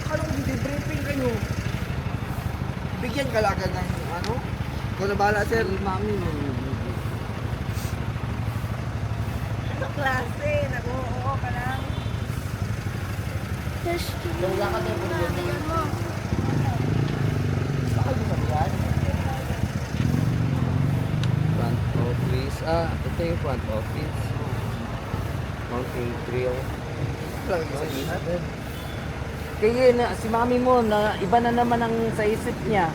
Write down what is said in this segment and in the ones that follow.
Akala ko hindi-briefing kayo. Bigyan ka lang ng ano? Ikaw na bahala, sir. Mami mo. Ano klase? Nag-oo ka lang. Wala ka tayo problema. mo. Baka gusto mo yan? Front office. Ito yung front office. Mountain Trail. Lang isa dito. Kaya na, si mami mo, na iba na naman ang sa isip niya.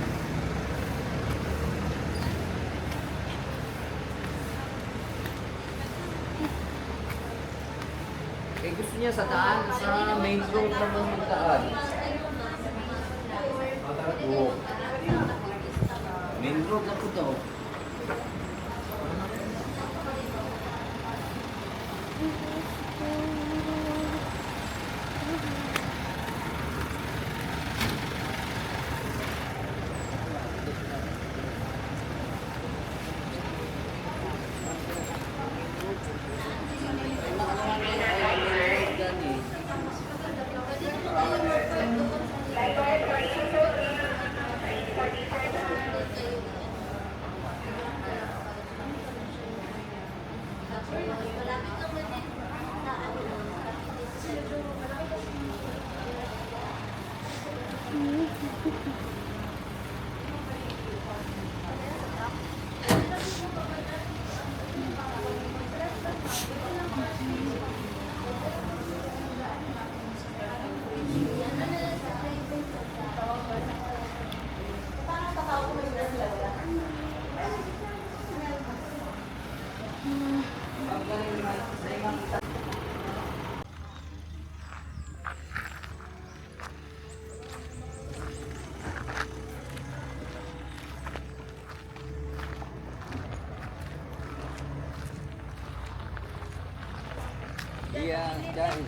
Eh gusto niya sa daan, sa main road naman magdaan. Oo. Main road na po daw. Iya, dan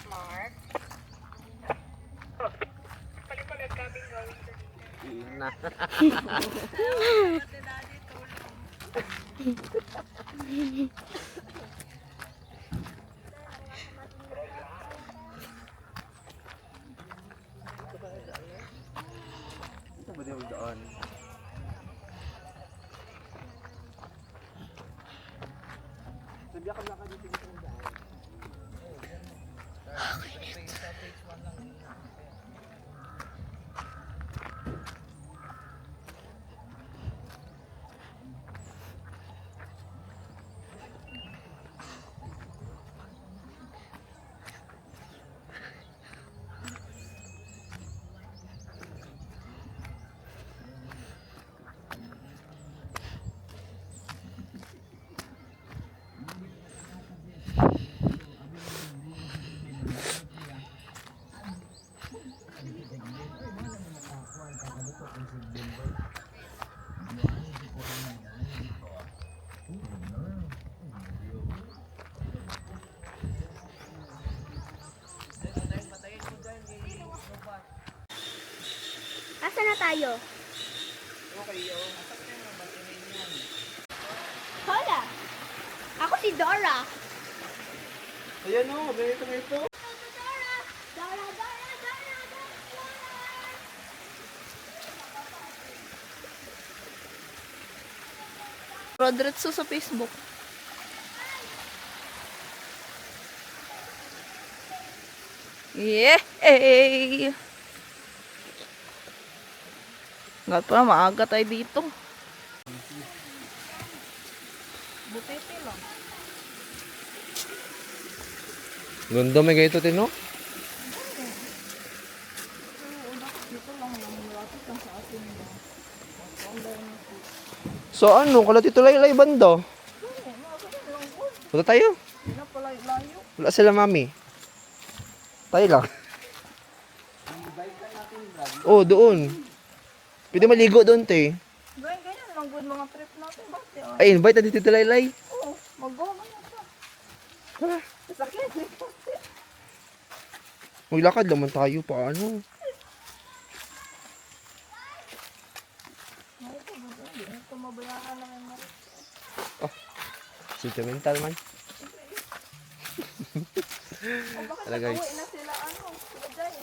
Mark. Palipalag kami gawin sa na. Pati daddy tulong. Ito ba yung daan? Sabi ka lang ka dito yung daan. Asa na tayo? Okay, oh. Hola! Ako si Dora. Ayan o, ganito. Dora! Dora! Rodretso sa Facebook. Yay! Gat pa, maaga tayo dito. Butete lang. Ganda may ganito tino. Dito lang yung malapit lang sa atin ba. So ano, kala Tito Laylay banda. Punta tayo. Hindi na pala layo. Wala sila mami. Tayo lang. Oh, doon. Pwede maligo doon, te. Ganyan lang good mga trip natin. Bakit yun? Ay, invite na dito Laylay. Oo, mag-go man ito. Tara. Sakit. Maglakad naman tayo pa ano. Ito mabayaan naman mo. Sentimental man. O bakit Tara, guys. nag-uwi na sila sila Jai.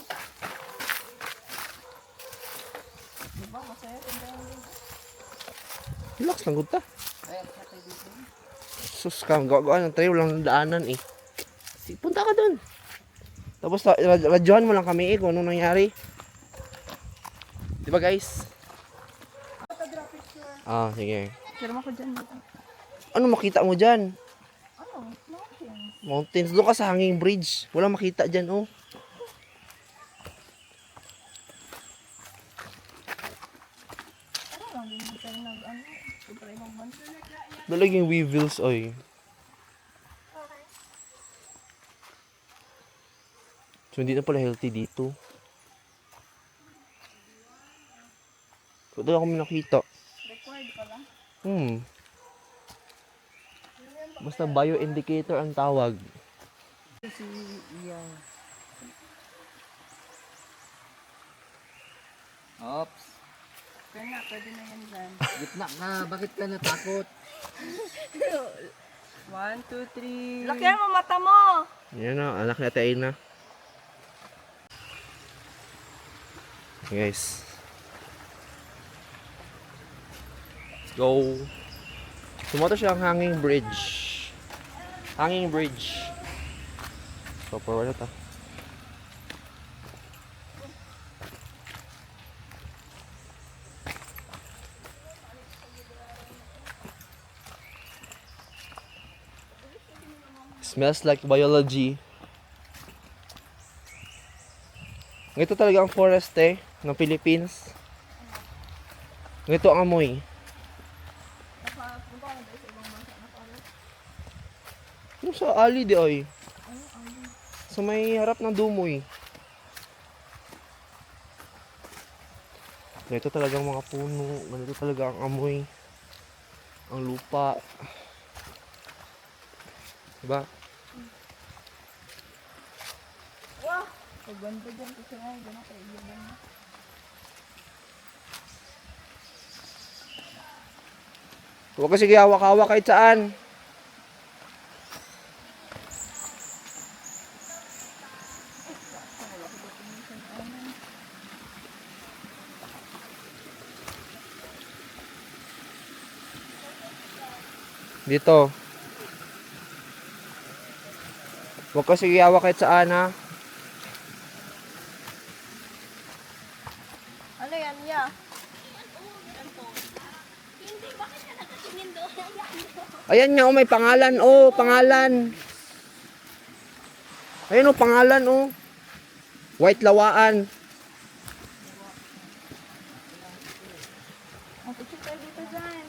Diba, masaya rin dahil. Relax lang gud ta. Sus ka, gawa ng trail lang daanan eh. Punta ka dun. Tapos radyohan mo lang kami kung anong nangyari. Di ba guys? Ah, sige. Pero ako dyan. Ano makita mo dyan? Ano? Mountain. Mountains. Doon ka sa hanging bridge. Wala makita dyan oh. Ano lang din tayo nag-ano? Super ibang bansa. Nalaging weevils oy. So hindi na pala healthy dito. Ito ako may nakita. Required pala. Basta bioindicator ang tawag. Ops. Kaya nga, pwede na yan dyan. Gitna ka. Bakit ka natakot? 1, 2, 3. Lakihan mo mata mo! Yan na, anak ni Ate Aina. Guys. Let's go. Sumoto siya ang hanging bridge. Hanging bridge. So, forward na ta. Smells like biology. Ito talaga ang forest ng Philippines. Ito ang amoy. Yung sa ali di ay. Sa may harap ng Dumoy. Ganito talaga ang mga puno. Ganito talaga ang amoy. Ang lupa. Diba? Wow! Paganda dyan kasi nga, gano'n kayo yun. Huwag ka sige hawak-hawak kahit saan. Dito. Huwag ka sige hawak kahit saan ha. Ano yan, ya? Ayan nga, oh, may pangalan, oh, pangalan. Ayan, oh, pangalan, oh. White lawaan. Mag-check tayo dito dyan.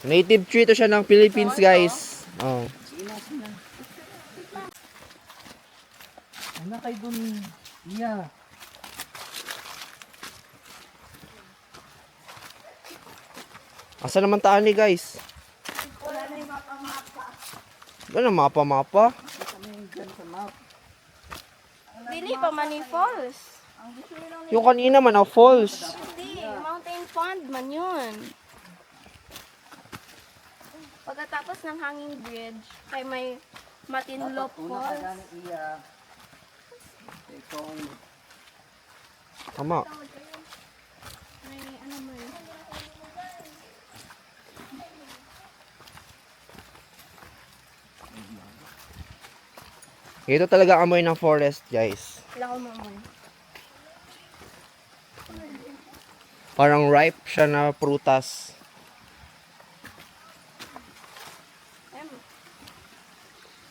Native tree to siya ng Philippines, guys. Oh. Ano kayo dun? Iya. Asa naman taan ni, guys? Wala na yung mapa-mapa. Ano, mapa-mapa? Dili pa Mani Falls. Ang gusto nila Yung kanina man, falls. hindi, Mountain Pond man yun. Pagkatapos ng hanging bridge, ay may Matinlop Falls. Iya. Ikaw. Tama. May ano mo yun? Ito talaga ang amoy ng forest, guys. Wala ko mamoy. Parang ripe siya na prutas.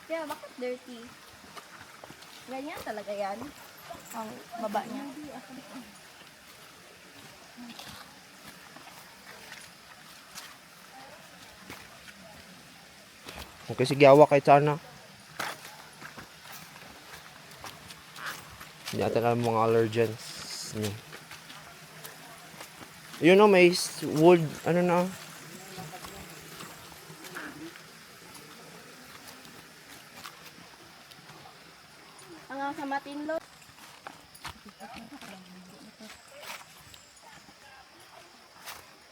Kaya bakit dirty? Ganyan talaga yan. Ang baba niya. Okay, sige, hawak kahit sana. Hindi natin alam mga allergens niya. Yun o, may wood, ano na. Hanggang sa Matinlop.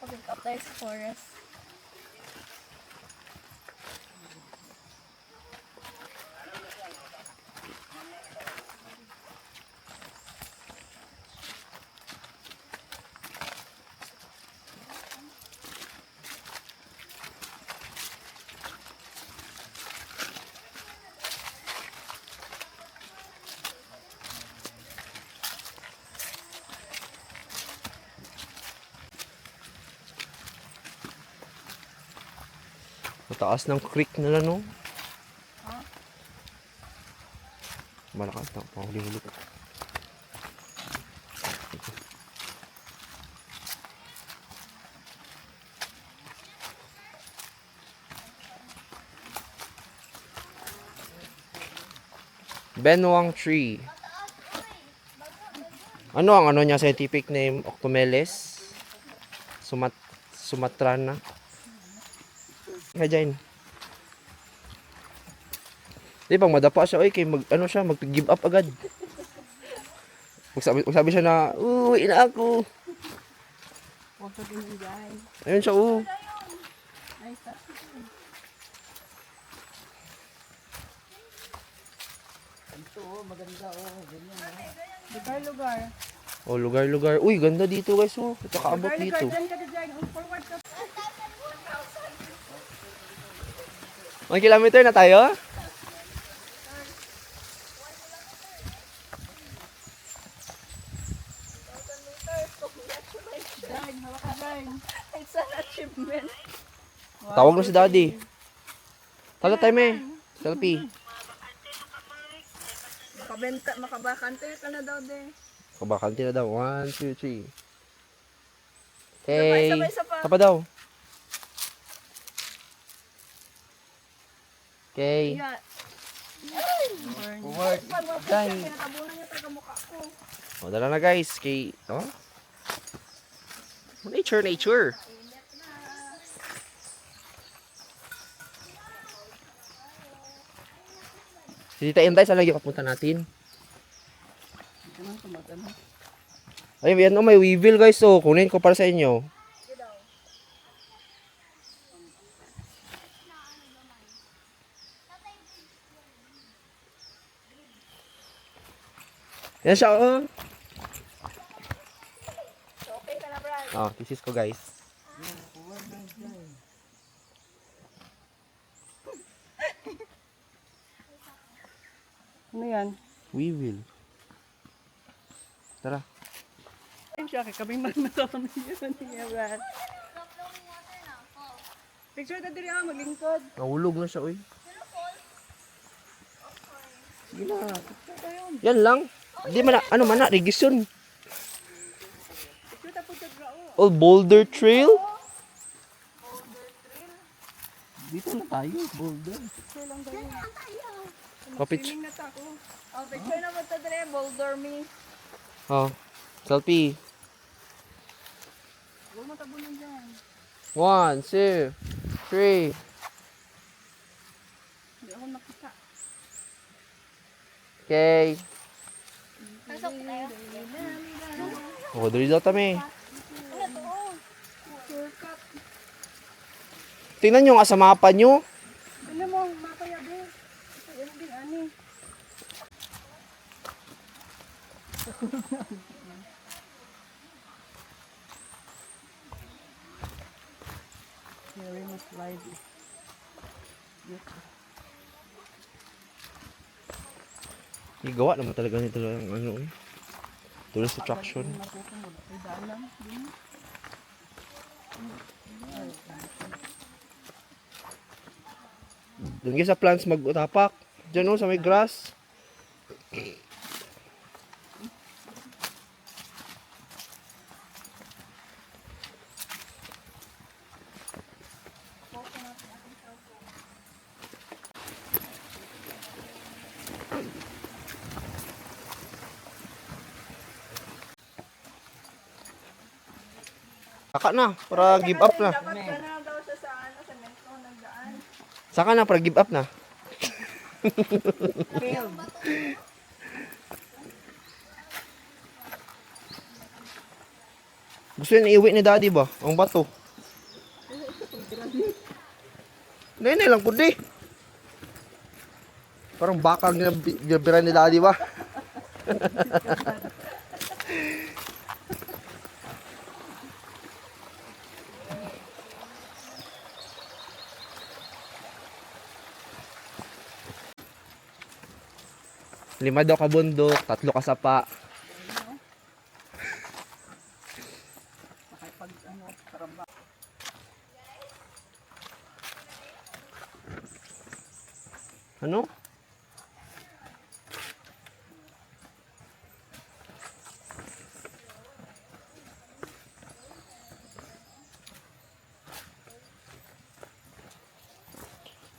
Pag-up tayo sa forest. Mataas ng creek nila, no? Malakas na, panghuli-huli. Benwang tree. Ano ang ano niya scientific name? Octomeles sumatrana. Nga dyan. Di bang madapa siya, oy, kay ano siya, mag-give up agad. Magsabi siya na, uwi na ako. Huwag ka din dyan. Ayun siya, Ay, stop. Lugar-lugar. Oh, lugar-lugar. Uy, ganda dito guys, oh. Ito kaabot dito. Dyan ka dyan. Forward ka. 1 kilometer na tayo? Dyan, hawak ka dyan. It's an achievement. Tawag na si daddy. Tala tayo, me. Selfie. Makabakante ka na daw, de. Kabakante na daw. 1, 2, 3. Sabay, Okay. sabay, sabay. Tapa daw. Okay. Yeah. Forward. Dahil. Pinatabunan niya taga mukha ko. O, dala na guys. Kay, oh. Nature, nature. Si Tita Inday, saan lagi papunta natin? Ay, yan oh, may weevil guys. So, kunin ko para sa inyo. Yan siya, oh. Okay ka na, Brad. Oh, this is ko guys. Ano yan? Weevil. Tara. Ayun siya, kay man natatamay yun niya, Brad. Picture na diri maglingkod. Nahulog na siya, oy. Sige na. Yan lang. Hindi man na, ano man na, regisyon. Picture ta po sa Brad. Old Boulder Trail. Dito na tayo, Boulder. Picture lang daw. Papitch. Swimming na ta ako. Oh, picture na po ta diri, boulder me. Oh, selfie. Huwag mo tabunan dyan. 1, 2, 3. Hindi ako nakita. Okay. Pasok tayo. Oh, dali daw kami. Ano to? Shortcut. Tingnan nyo nga sa mapa nyo. Ano mo, mapayabi. Ayun din, ani. Very much lively. Igawa naman talaga nito lang ano eh. Tourist attraction. Doon kayo sa plants mag-utapak. Diyan oh, sa may grass. Saka na, para give up na. Dapat gano'n daw siya sa ano, sa metro nagdaan. Saka na, para give up na. Failed. Gusto yun iuwi ni daddy ba? Ang bato. Hindi lang kundi. Parang bakal ginabiran ni daddy ba? Lima daw ka bundok, 3 ka sapa. Ano?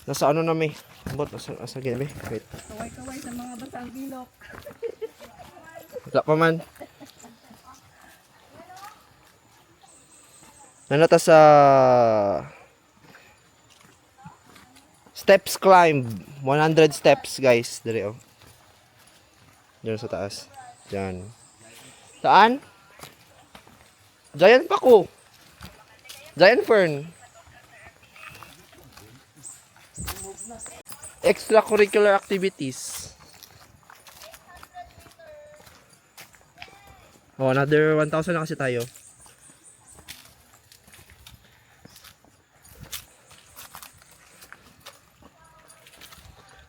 Nasa ano na may? Ambot, nasa gabi. Wait. Kaway-kaway sa mga basang bilok. Wala pa man. Nanata sa steps climb. 100 steps guys. Dali oh. Diyan sa taas. Diyan. Saan? Giant Paco. Giant Fern. Extracurricular activities. Oh, another 1,000 na kasi tayo.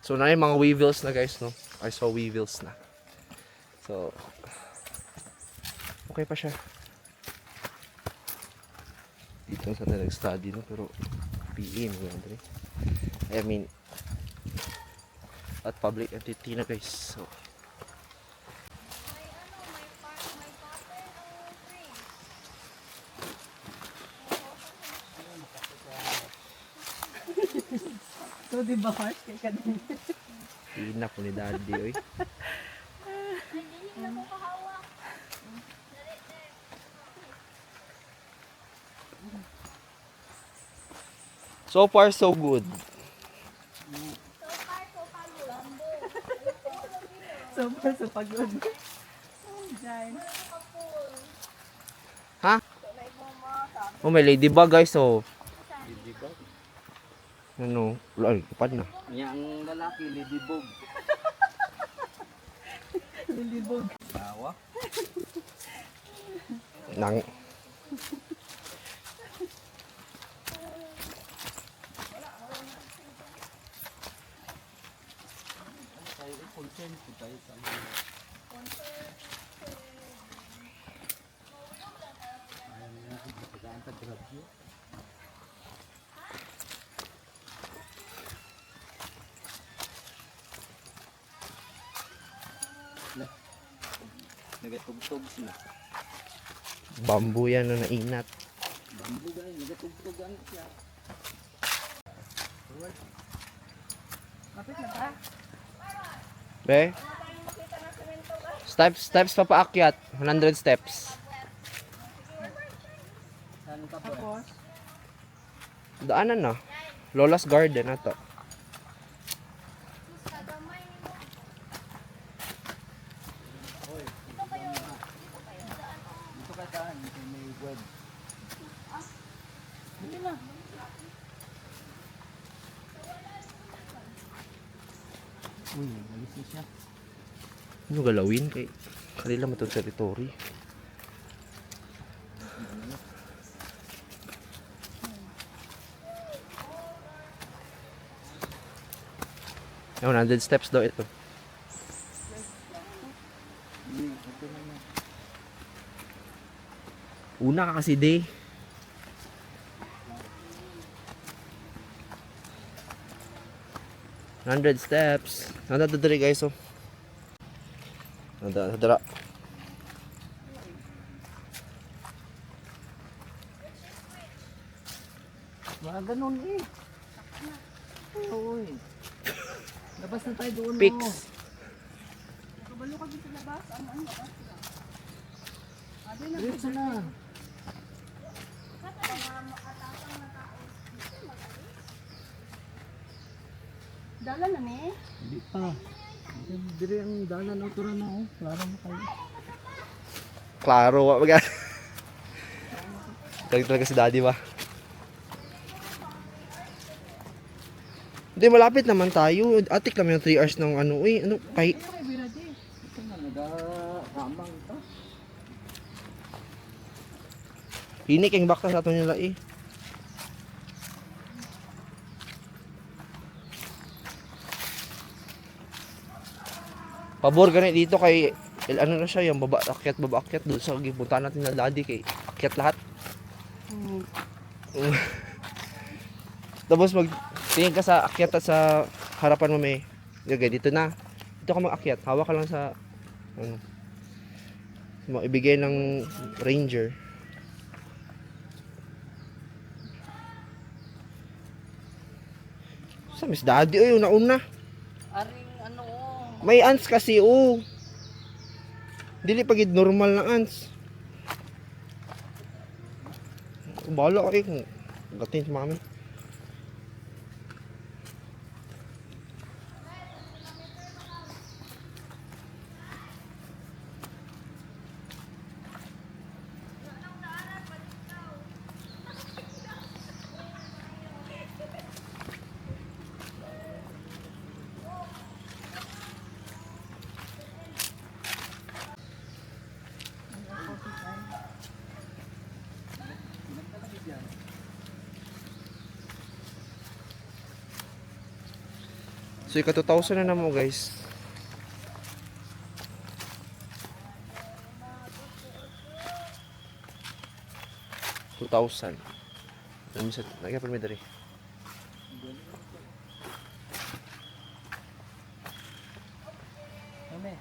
So, na yung mga weevils na guys, no? I saw weevils na. So, okay pa siya. Dito sa tayo nag-study, no? Pero, PE, no? I mean, at public entity na guys. So, So, di ba harsh kay ka din? ina po ni daddy, oy. So far, so good. Super sa pagod. Diyan. Ha? Oh, may ladybug guys, oh. Ano? Ay, kapad na. Yang lalaki, ladybug. Lilibog. Bawa. Nang. Nagatugtog sila. Bamboo yan na nainat. Bambu guys, nagatugtogan siya. Kapit na ba? Be? Steps pa paakyat. 100 steps. Saan ka po? Tapos, Daanan na. Lola's Garden na to. Dito ka saan? Dito may web. Uy, alis na siya. Ano galawin kay kanila matong territory. Ay, 100 steps daw ito. Una ka kasi day. Hundred steps. Nanda diri guys oh. Nanda dira. Mga ganun eh. Uy. Labas na tayo doon. Pics. Oh. kabalo ka dito labas. Ano ba? Diretso na. Dala na ni. Hindi pa. Diri ang dalan ng tura na oh. Klaro mo kayo. Klaro, wa baga. Talaga si daddy ba? Hindi, malapit naman tayo. Atik lang yung 3 hours ng ano eh. Ano, kay... Okay, bira di. Ito na nagakamang ito. Hinik yung bakta sa ato nila eh. Pabor ganit dito kay ano na siya yung baba akyat doon sa gipunta natin na daddy kay akyat lahat. Tapos mag tingin ka sa akyat at sa harapan mo may gagay dito na. Dito ka mag-akyat, hawak ka lang sa ano. Ibigay ng ranger. Sa Miss Daddy oy una-una. Aring ano. May ants kasi oh. Dili pagid normal na ants. Bala kay kung gatin sa mami. So ika 2,000 na mo guys. $2,000. Ano sa lagi pa may dari. Kami.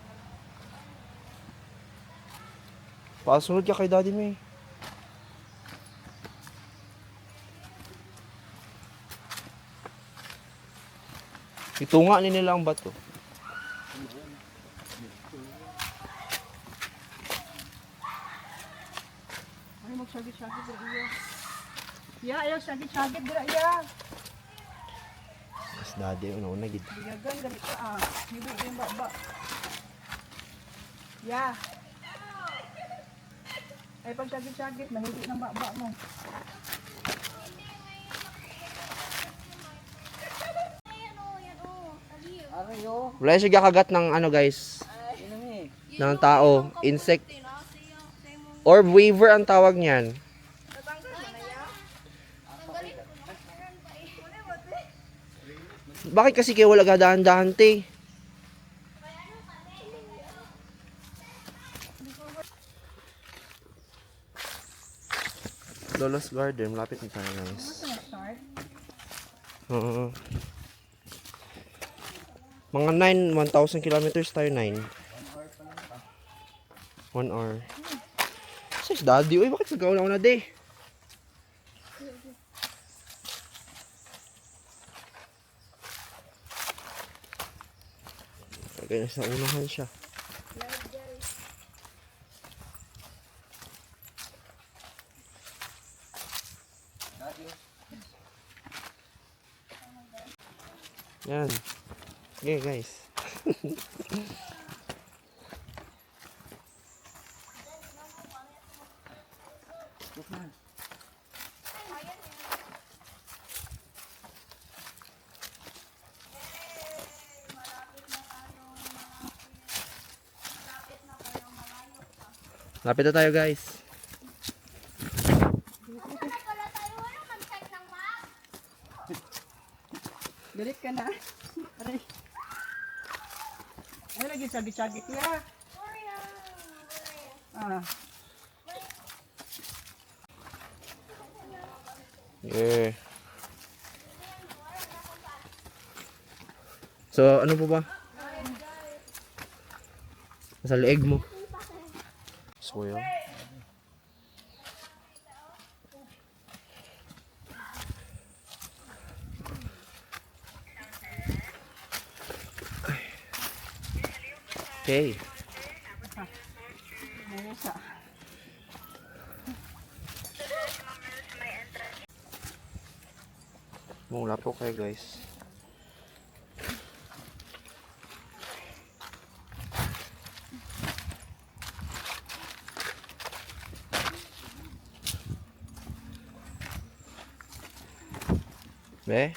Pasunod ka kay daddy may. Itunga ni nila ang bato. Ay, magsagit-sagit dira iya. Ya, ayaw sagit-sagit dira iya. Mas daddy una gid. Biyagan dali ka ah. Hibi yung baba. Ya. Ay, pag sagit-sagit, mahibi ng baba mo. Arayo. Wala siya gakagat ng ano guys, Ano ni? ng tao, insect. Orb weaver ang tawag niyan. Bakit kasi kayo wala gadahan-dahan te? Lola's Garden, malapit na tayo guys. Start. Oo. Mga 1,000 kilometers tayo, 9. 1 hour. Sis, daddy, uy, bakit nagkauna-una, de? Kaya nasa unahan siya. Yan. Okay, guys. Lapit na tayo, guys. Galit ka na. Aray. Ay, lagi sagit-sagit ya. Ah. Yeah. So, ano po ba? Nasa leeg mo. So, yun. Okay. Ayos ah. Mula po kayo guys. Be?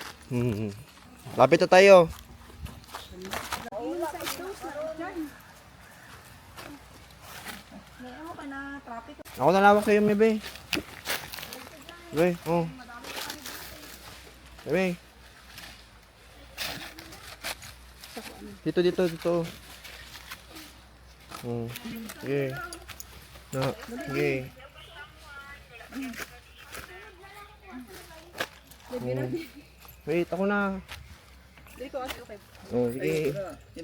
Lapit na tayo. Ngayon ka na traffic. Ako nalawak sa'yo, Mebe. Be, oh. Mebe. Dito, dito, dito. Sige. Na, sige. Wait, ako na. Dito, okay. Oh, sige.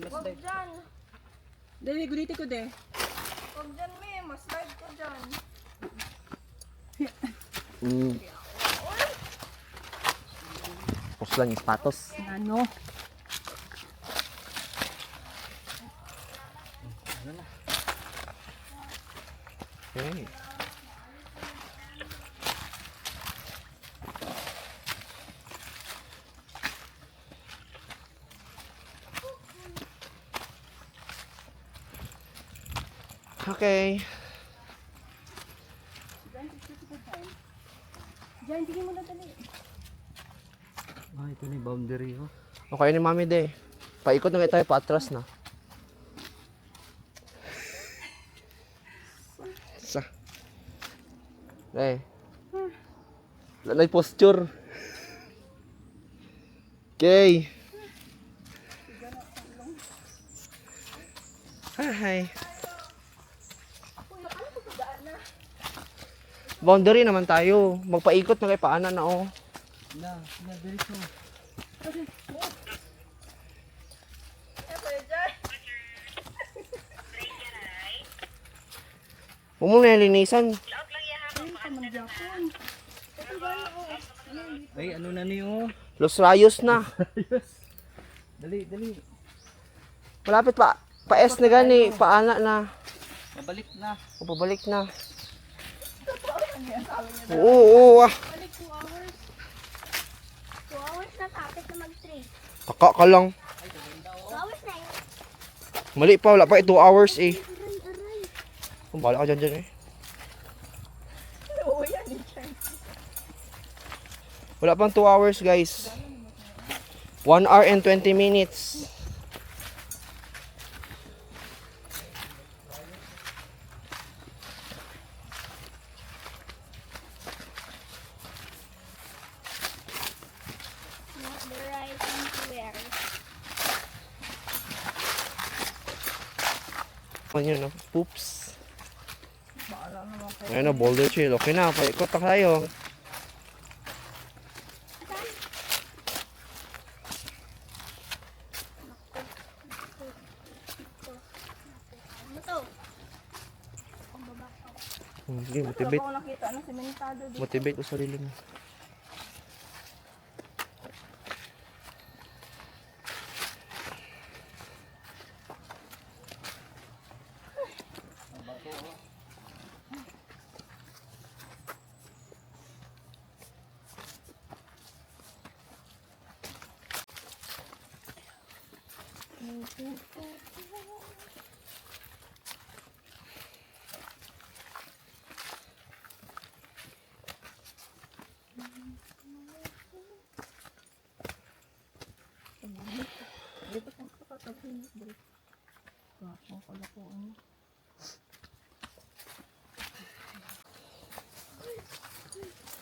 Huwag dyan. Dali, guliti ko de. Huwag dyan, me. Mas live ko dyan. Tapos lang yung sapatos. Ano? Okay. Okay. Diyan, tingin mo na dali. Ah, ito na yung boundary oh. Okay ni Mami de. Paikot na nga tayo, patras na. Sa. Eh. Wala na yung posture. Okay. Hi. Boundary naman tayo. Magpaikot na kay paanan na oh. Na, diretso. Huwag mo na linisan. Ay, ano na niyo? Los Rayos na. Dali, dali. Malapit pa. Pa-S na gani. Paana na. Mabalik na. O, pabalik na. Oo, oo ah. Balik 2 hours. 2 hours na tapos na mag-3. Taka ka lang. 2 hours na yun. Mali pa. Wala pa 2 hours eh. Aray, aray. Kung bala ka dyan eh. Oo, yan. Diyan. Wala pang 2 hours guys. 1 hour and 20 minutes. Not the right thing to wear. Ano yun ah? Poops. Ayun na, boulder chill. Okay na, paikot na tayo. Ano to? Sige, motivate. Ako nakita ng sementado dito. Motivate mo sarili mo.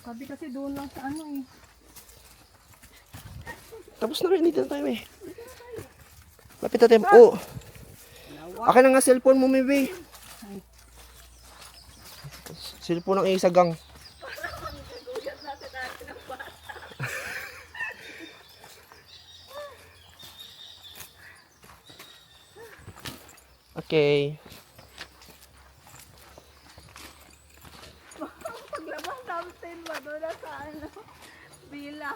Sabi kasi doon lang sa ano eh. Tapos na rin, dito na tayo eh. Lapit na tayo. Oh! Akin na nga cellphone mo, maybe. Cellphone ng isagang. Okay. Paglabas natin ba doon na sa ano? Bila.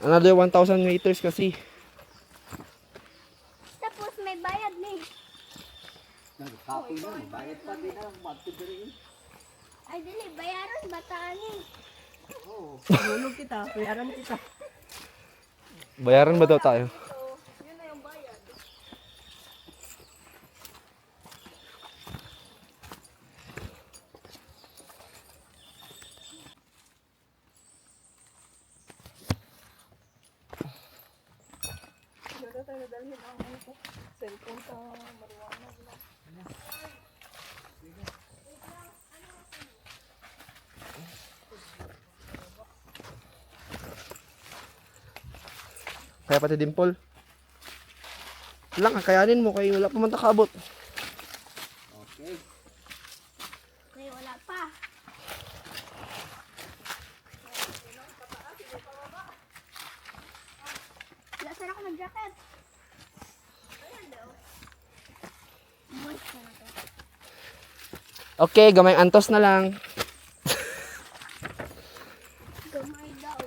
Another 1,000 meters kasi. Tapos may bayad ni. Nagkapoy na, bayad pa din ang magtidiri. Ay dili, bayaran bataan ni. Oo. Tulog kita, bayaran kita. Bayaran ba daw tayo? Yun na yung bayad. Dito tayo nadalhin ang ano ko. Cellphone sa marijuana. Kaya pati Dimple. Lang, kakayanin mo kay wala pa man takabot. Okay. Okay, wala pa. Wala sana ako ng jacket. Ayan daw. Moist na to. Okay, gamay antos na lang. Gamay daw.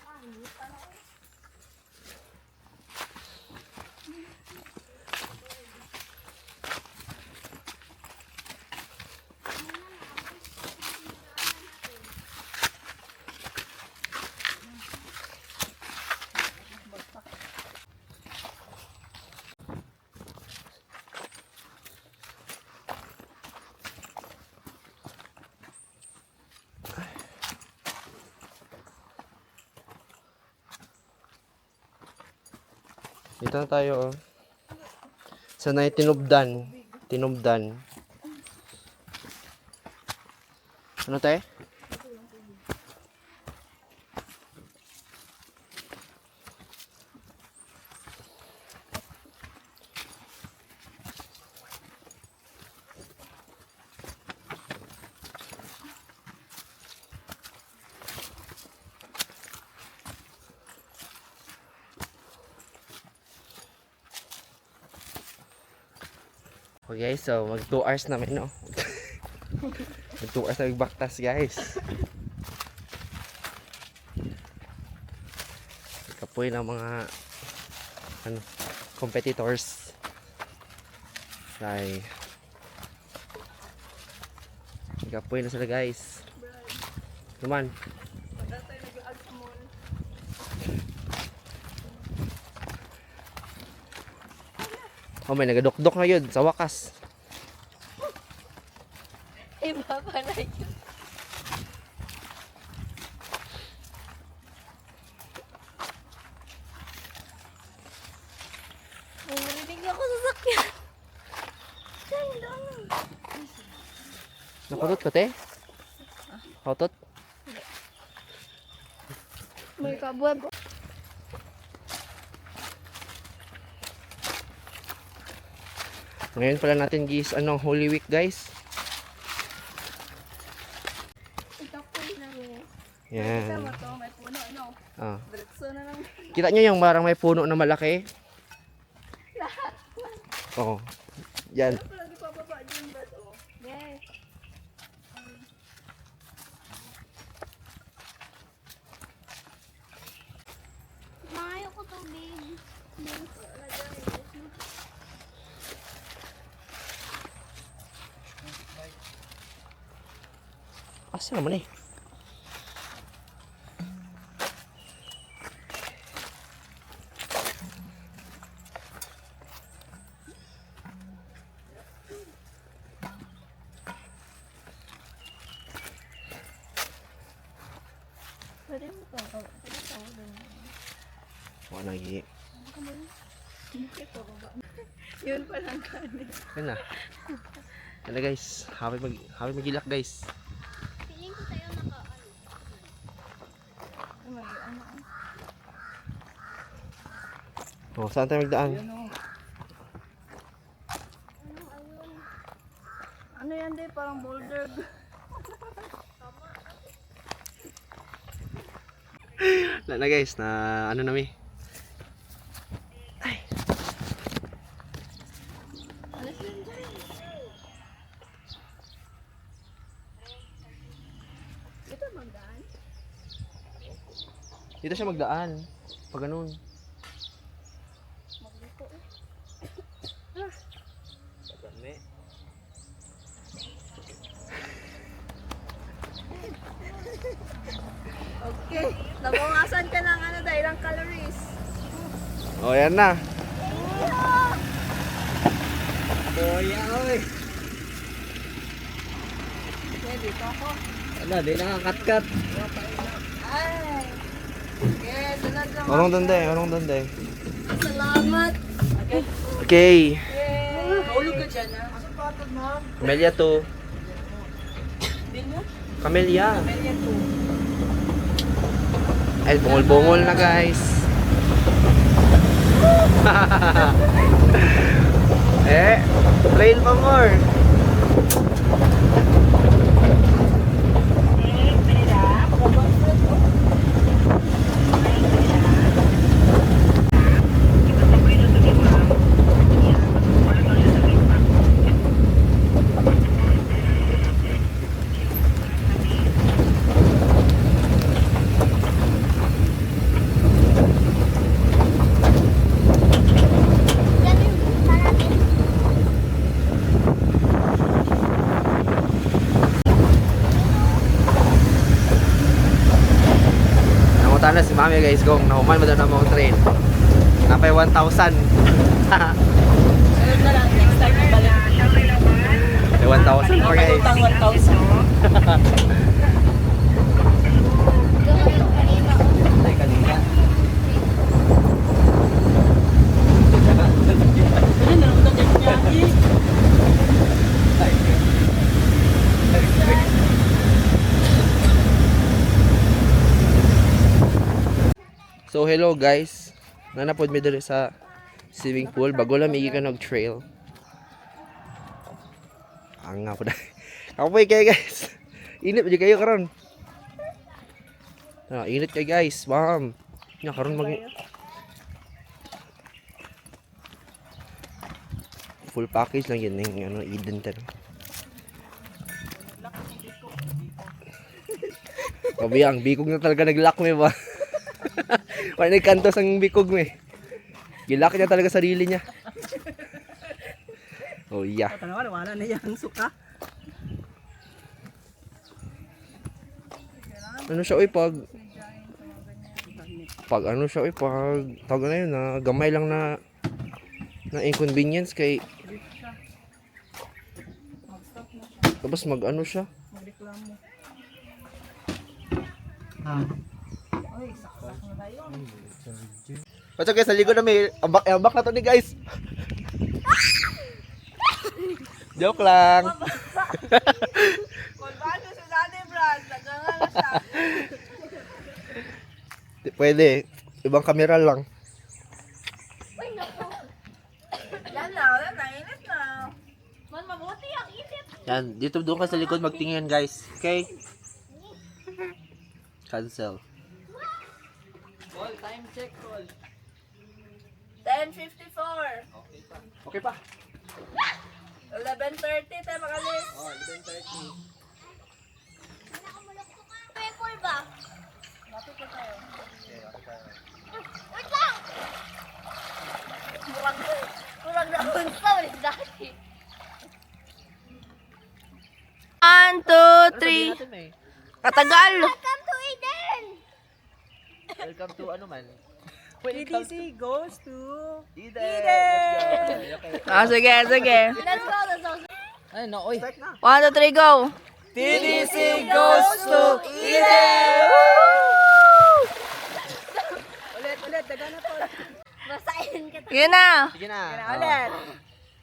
Ano, parang Dito na tayo, oh. Sanay tinubdan. Tinubdan. Ano tayo? Okay guys, so mag 2 hours namin, no? Mag 2 hours na magbaktas guys. Kapoy ng mga ano, competitors. Ay. Kapoy na sila guys. Naman. Wala tayo nag-aag sa mall. Oh, may nagadok-dok na yun sa wakas. iba pala yun. Narinig ako sa sakyan. Diyan, doon. Nakutot ka, te? Kautot? May kabweb. Ngayon pala natin guys, Holy Week guys. Ito po namin. Yan. Tama to, may puno, no? Ah. Diretso na lang. Kita nyo yung parang may puno na malaki? Oo. Yan. Pala di pa baba dyan, Brad, oh. Yes. Mayo ko tubig. Asa naman eh? Pwede mo pa. Pwede pa ako doon. Wala nagi. Yun pa lang kanin. Yan na. Yan na guys. Happy magilak guys. Feeling ko tayo naka Oh, saan tayo magdaan? Ano yan, di? Parang boulder. Wala na guys, na ano na mi. Ito magdaan. Dito siya magdaan. Pag ganun. Magluto eh. Dami. Okay. Nabawasan ka ng ano dahil ilang calories. O, yan na. Boya, oy. Pwede ko ako. Ano, di nakakatkat. Ay. Okay, sunod naman. Orong donde. Salamat. Okay. Mahulog ka dyan, ha? Camellia to. Din mo? Camellia. Camellia 2. Ay, bungol-bungol na guys. Trail pa more. Yan yung punta natin. Nangutan na si mami guys kung nahuman mo daw na mong trail. Napay 1,000. Sunod na lang. Next time, ibalik. May 1,000 more guys. Utang 1,000. Ay, kanina. Ano, naramdaman ka niya? So hello guys. Nanapod mi diri sa swimming pool bago lang migi ka nag-trail. Ang nga po na. Kapoy kayo guys. Init pa kayo karon. Init kayo guys. Bam. Nya karon mag full package lang yun yung ano Eden tan. Kabi ang bikog na talaga nag-lock me ba. Wala nagkantos ang bikog me. Gilak niya talaga sarili niya. Oh yeah. Tanawan, wala na yan. Suka. Ano siya oy pag ano siya oy pag tawag na yun na gamay lang na inconvenience kay tapos mag ano siya. Magreklamo. Patsa guys, sa likod na may ambak na to ni guys. Joke lang. Kung paano sa dati, Brad? Nagangala siya. Pwede. Ibang kamera lang. Uy, naku. Yan na. Init na. Man, mabuti ang init. Yan, dito doon ka sa likod magtingin guys. Okay? Cancel. 10:54. Okay pa. 11:30 tayo makalis. Oh, 11:30. Paper ba? Lapit na tayo. Wait lang! Kurang na unsa ulit dati. 1, 2, 3. Katagal! Welcome to Eden! Welcome to ano man? EDC goes to... Eden! Let's go. Sige. Let's go. Ay, no, oy. 1, 2, 3, go! TDC goes to Eden! Ulit, daga na po. Masayin ka. Yun na! Sige na. Ulit.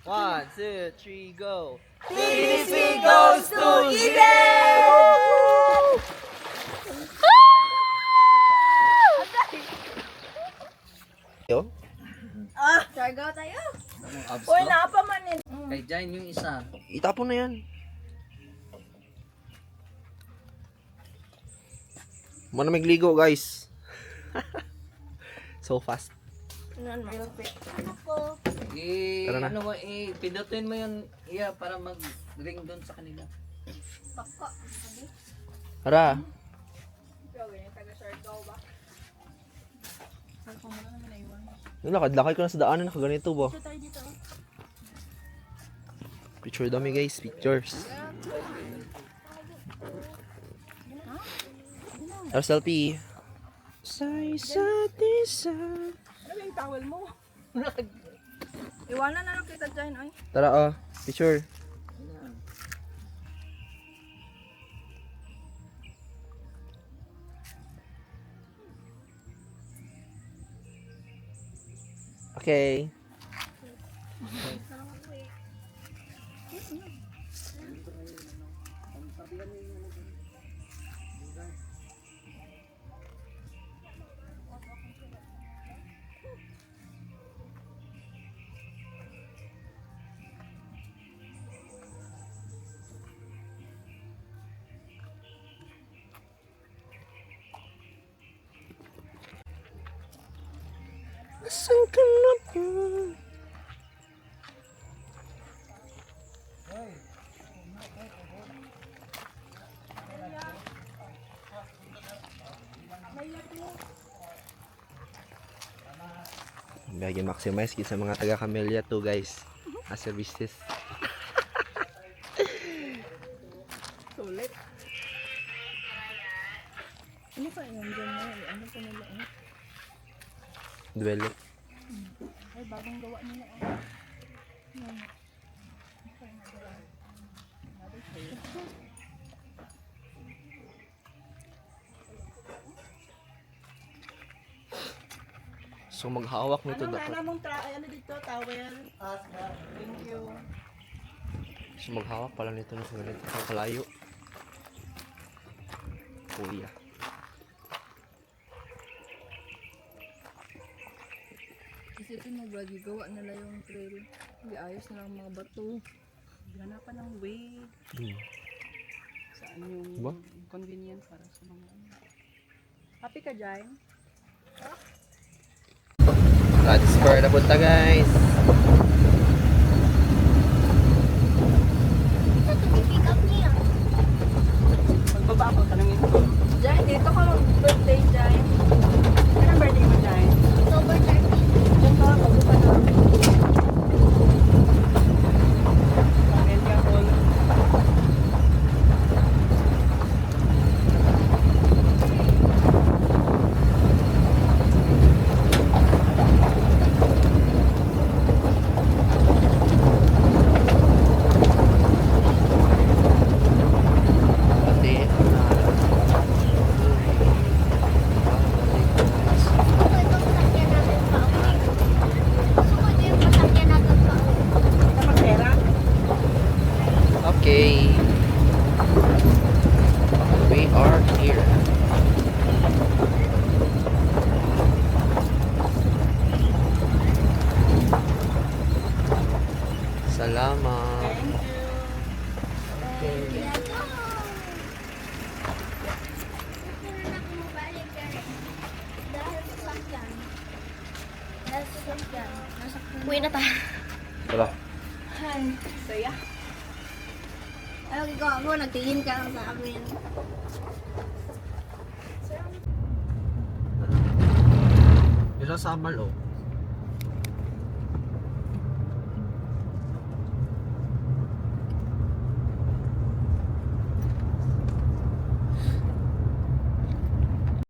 1, 2, 3, go. EDC goes to Eden! Yo? Sargaw tayo. Uy, napamanin. Kay Jan yung isa. Itapon na yan. Muna magligo guys. So fast. Tara na. Ano mo, pindutin mo yun, para mag-ring doon sa kanila. Tara. Lakad-lakad ko na sa daanan nakaganito ba? Picture dami guys, pictures. Selfie. Sa isa't isa. Ano ba yung towel mo? Iwanan na lang kita dyan, ay. Tara oh, picture. Okay. Nasaan ka na ba? Bagi maximize sa mga taga Camellia to guys. As services. Sulit. Ano pa yun dyan mo? Ano pa nila eh? Duelo. Ay, bagong gawa nila eh. Yan. So maghawak nito Ano dapat. na mong ano dito, towel? Thank you. So maghawak pala nito ng ganito kalayo. Kuya. Isipin mo, Brad, gawa nila yung trail. Iayos na lang mga bato. Hanapan ng way. Saan yung Ba? convenient para sa mga ano. Happy ka, Jai? Transfer na punta guys. Pick up niya. Pagbaba ako, tanungin ko. Jai, dito ka mag-birthday, Jai. Kailan birthday mo, Jai? October 30. Diyan ka, magbuka na. Camellia Hall. Pati Gusto ko itong sasakyan natin pa uwi. Gusto ko ito yung sasakyan natin pa uwi. Ka magpera? Okay. We are here. Salamat. Thank you. Let's go! Gusto na ako mabalik guys. Dahil sasakyan. Dahil sasakyan. Uwi na tayo. Tara. Hi. Saya. Ay, ako, nagtingin ka lang sa amin. Isa sa Amal oh.